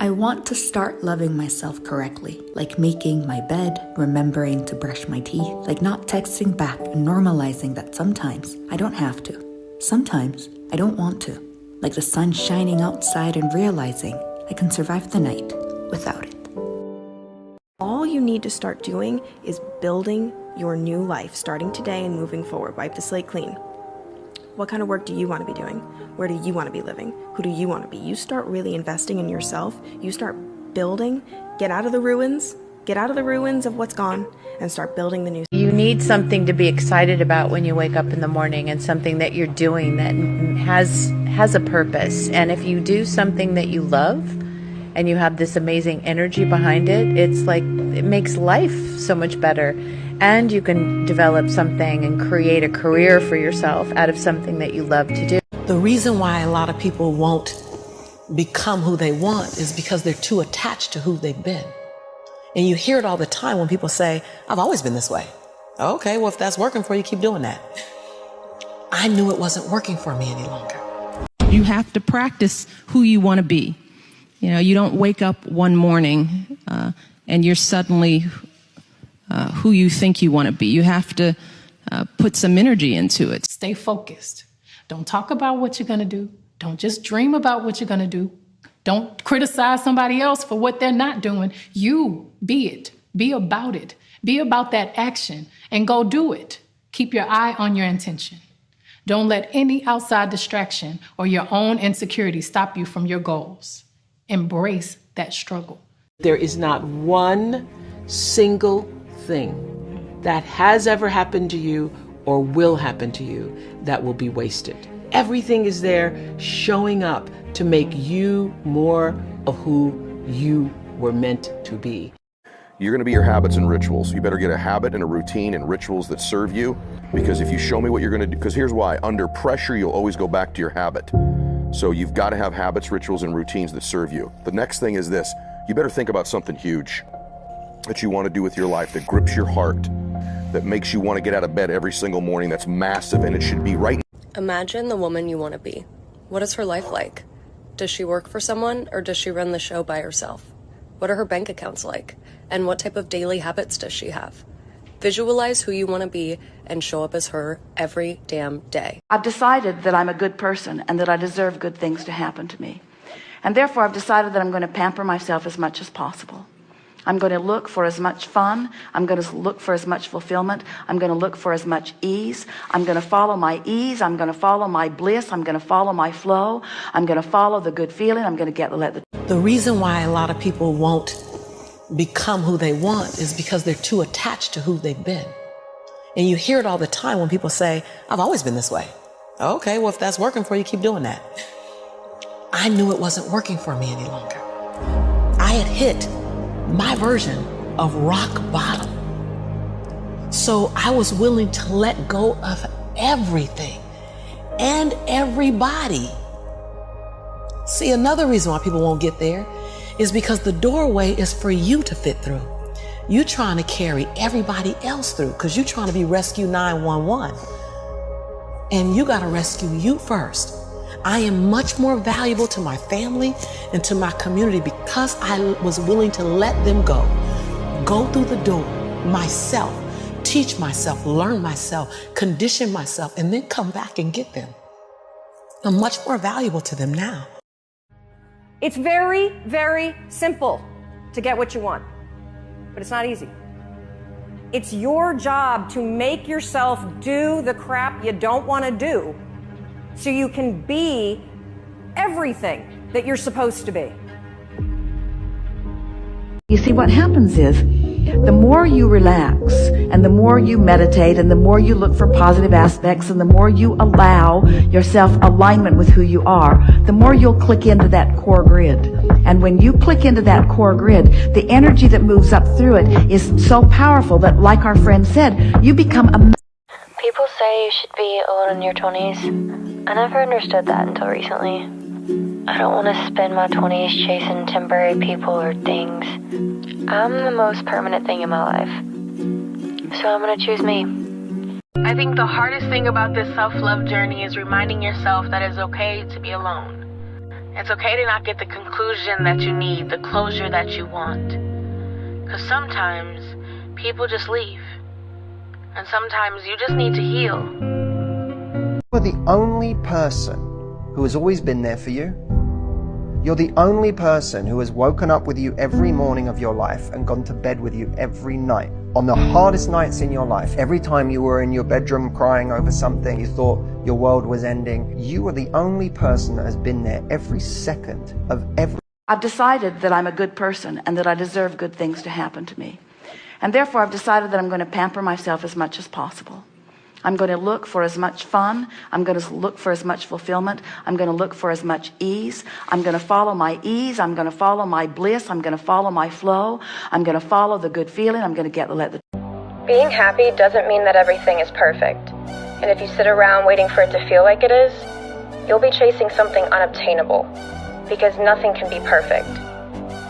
I want to start loving myself correctly, like making my bed, remembering to brush my teeth, like not texting back and normalizing that sometimes I don't have to. Sometimes I don't want to, like the sun shining outside and realizing I can survive the night without it. All you need to start doing is building your new life, starting today and moving forward. Wipe the slate clean. What kind of work do you want to be doing? Where do you want to be living? Who do you want to be? You start really investing in yourself. You start building. Get out of the ruins. Get out of the ruins of what's gone and start building the new. You need something to be excited about when you wake up in the morning, and something that you're doing that has a purpose. And if you do something that you love and you have this amazing energy behind it, it's like it makes life so much better. And you can develop something and create a career for yourself out of something that you love to do. The reason why a lot of people won't become who they want is because they're too attached to who they've been. And you hear it all the time when people say, I've always been this way. Okay, well, if that's working for you, keep doing that. I knew it wasn't working for me any longer. You have to practice who you want to be. You know, you don't wake up one morning and you're suddenly who you think you want to be. You have to put some energy into it. Stay focused. Don't talk about what you're going to do. Don't just dream about what you're going to do. Don't criticize somebody else for what they're not doing. You be it. Be about it. Be about that action and go do it. Keep your eye on your intention. Don't let any outside distraction or your own insecurity stop you from your goals. Embrace that struggle. There is not one single thing that has ever happened to you or will happen to you that will be wasted. Everything is there showing up to make you more of who you were meant to be. You're going to be your habits and rituals. You better get a habit and a routine and rituals that serve you, because if you show me what you're going to do, because here's why, under pressure, you'll always go back to your habit. So you've got to have habits, rituals, and routines that serve you. The next thing is this: you better think about something huge that you want to do with your life, that grips your heart, that makes you want to get out of bed every single morning, that's massive, and it should be right. Imagine the woman you want to be. What is her life like? Does she work for someone, or does she run the show by herself? What are her bank accounts like? And what type of daily habits does she have? Visualize who you want to be and show up as her every damn day. I've decided that I'm a good person and that I deserve good things to happen to me. And therefore, I've decided that I'm going to pamper myself as much as possible. I'm going to look for as much fun. I'm going to look for as much fulfillment. I'm going to look for as much ease. I'm going to follow my ease. I'm going to follow my bliss. I'm going to follow my flow. I'm going to follow the good feeling. I'm going to let the reason why a lot of people won't become who they want is because they're too attached to who they've been. And you hear it all the time when people say, I've always been this way. Okay, well, if that's working for you, keep doing that. I knew it wasn't working for me any longer. I had hit my version of rock bottom. So I was willing to let go of everything and everybody. See, another reason why people won't get there is because the doorway is for you to fit through. You're trying to carry everybody else through because you're trying to be Rescue 911. And you got to rescue you first. I am much more valuable to my family and to my community because I was willing to let them go through the door myself, teach myself, learn myself, condition myself, and then come back and get them. I'm much more valuable to them now. It's very, very simple to get what you want, but it's not easy. It's your job to make yourself do the crap you don't want to do so you can be everything that you're supposed to be. You see, what happens is, the more you relax and the more you meditate and the more you look for positive aspects and the more you allow yourself alignment with who you are, the more you'll click into that core grid. And when you click into that core grid, the energy that moves up through it is so powerful that, like our friend said, you become a... People say you should be alone in your 20s. I never understood that until recently. I don't want to spend my 20s chasing temporary people or things. I'm the most permanent thing in my life. So I'm going to choose me. I think the hardest thing about this self-love journey is reminding yourself that it's okay to be alone. It's okay to not get the conclusion that you need, the closure that you want. Because sometimes people just leave. And sometimes you just need to heal. You're the only person who has always been there for you. You're the only person who has woken up with you every morning of your life and gone to bed with you every night. On the hardest nights in your life, every time you were in your bedroom crying over something, you thought your world was ending, you are the only person that has been there every second of every... I've decided that I'm a good person and that I deserve good things to happen to me. And therefore, I've decided that I'm going to pamper myself as much as possible. I'm going to look for as much fun. I'm going to look for as much fulfillment. I'm going to look for as much ease. I'm going to follow my ease. I'm going to follow my bliss. I'm going to follow my flow. I'm going to follow the good feeling. I'm going to let the... Being happy doesn't mean that everything is perfect. And if you sit around waiting for it to feel like it is, you'll be chasing something unobtainable. Because nothing can be perfect.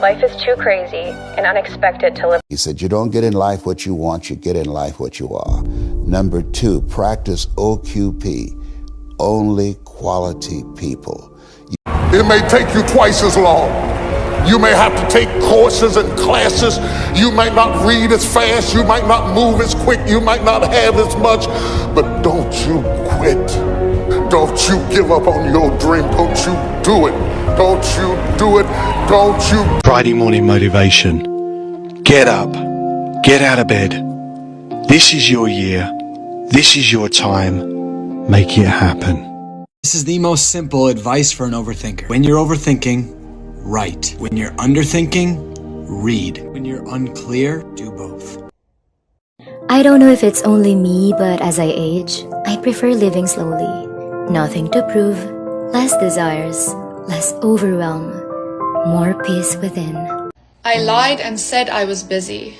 Life is too crazy and unexpected to live. He said, you don't get in life what you want, you get in life what you are. Number 2, practice OQP, only quality people. It may take you twice as long. You may have to take courses and classes. You might not read as fast. You might not move as quick. You might not have as much. But don't you quit. Don't you give up on your dream. Don't you do it. Don't you do it. Don't you. Friday morning motivation. Get up. Get out of bed. This is your year. This is your time. Make it happen. This is the most simple advice for an overthinker. When you're overthinking, write. When you're underthinking, read. When you're unclear, do both. I don't know if it's only me, but as I age, I prefer living slowly. Nothing to prove, less desires, less overwhelm, more peace within. I lied and said I was busy.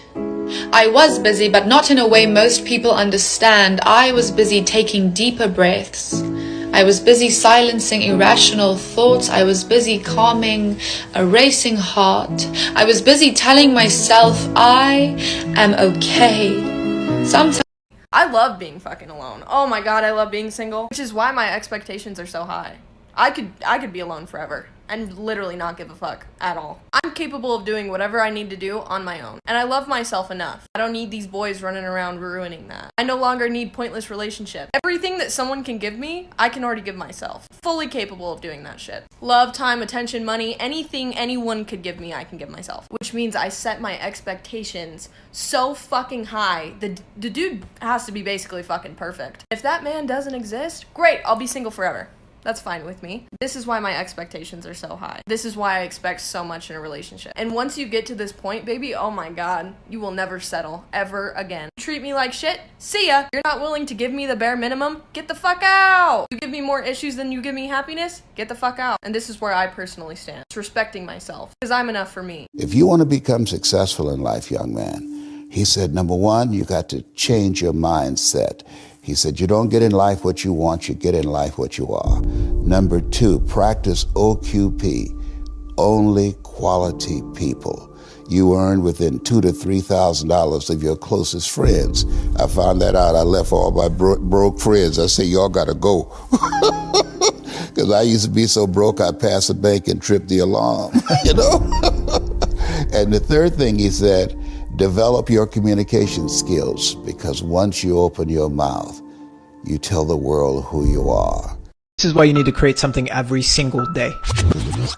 I was busy, but not in a way most people understand. I was busy taking deeper breaths. I was busy silencing irrational thoughts. I was busy calming a racing heart. I was busy telling myself I am okay. Sometimes I love being fucking alone. Oh my god, I love being single. Which is why my expectations are so high. I could be alone forever and literally not give a fuck at all. I'm capable of doing whatever I need to do on my own. And I love myself enough. I don't need these boys running around ruining that. I no longer need pointless relationships. Everything that someone can give me, I can already give myself. Fully capable of doing that shit. Love, time, attention, money, anything anyone could give me, I can give myself. Which means I set my expectations so fucking high. The dude has to be basically fucking perfect. If that man doesn't exist, great, I'll be single forever. That's fine with me. This is why my expectations are so high. This is why I expect so much in a relationship. And once you get to this point, baby, oh my god, you will never settle ever again. You treat me like shit? See ya. You're not willing to give me the bare minimum? Get the fuck out. You give me more issues than you give me happiness? Get the fuck out. And this is where I personally stand. It's respecting myself. Because I'm enough for me. If you want to become successful in life, young man, he said, number 1, you got to change your mindset. He said, you don't get in life what you want, you get in life what you are. Number 2, practice OQP, only quality people. You earn within $2,000 to $3,000 of your closest friends. I found that out. I left all my broke friends. I said, y'all got to go. Because I used to be so broke, I'd pass the bank and trip the alarm, you know? And the third thing he said, develop your communication skills, because once you open your mouth, you tell the world who you are. This is why you need to create something every single day.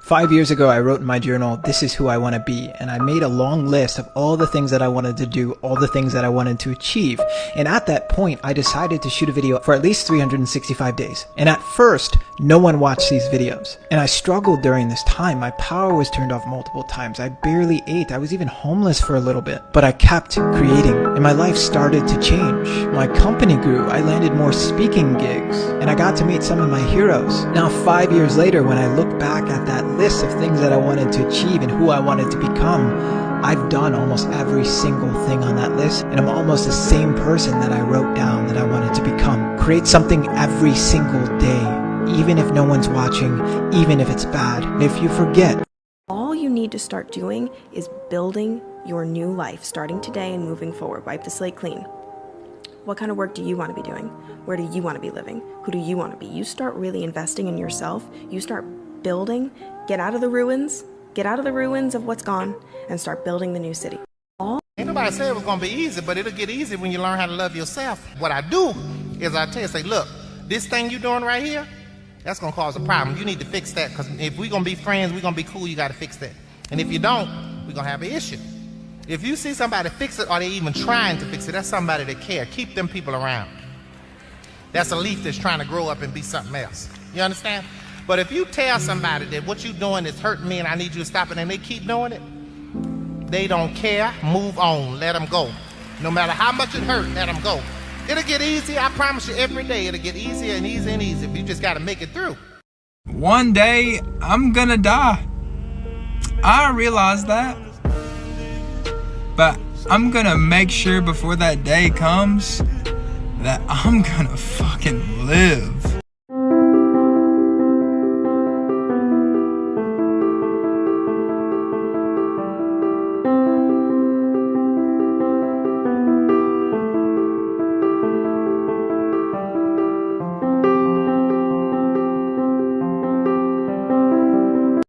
5 years ago, I wrote in my journal, this is who I want to be. And I made a long list of all the things that I wanted to do, all the things that I wanted to achieve. And at that point, I decided to shoot a video for at least 365 days. And at first, no one watched these videos. And I struggled during this time. My power was turned off multiple times. I barely ate. I was even homeless for a little bit. But I kept creating, and my life started to change. My company grew. I landed more speaking gigs. And I got to meet some of my heroes. Now, 5 years later, when I look back at that list of things that I wanted to achieve and who I wanted to become, I've done almost every single thing on that list, and I'm almost the same person that I wrote down that I wanted to become. Create something every single day, even if no one's watching, even if it's bad. And if you forget, all you need to start doing is building your new life, starting today and moving forward. Wipe the slate clean. What kind of work do you want to be doing? Where do you want to be living? Who do you want to be? You start really investing in yourself. You start building Get out of the ruins of what's gone, and start building the new city. Ain't nobody said it was gonna be easy, but it'll get easy when you learn how to love yourself. What I do is I tell you, say, look, this thing you doing right here, that's gonna cause a problem. You need to fix that, because if we gonna be friends, we gonna be cool, you gotta fix that. And if you don't, we gonna have an issue. If you see somebody fix it, or they even trying to fix it, that's somebody that care. Keep them people around. That's a leaf that's trying to grow up and be something else. You understand? But if you tell somebody that what you doing is hurting me and I need you to stop it, and they keep doing it, they don't care. Move on. Let them go. No matter how much it hurt, let them go. It'll get easier. I promise you, every day it'll get easier and easier and easier. You just got to make it through. One day, I'm gonna die. I realize that. But I'm gonna make sure before that day comes that I'm gonna fucking live.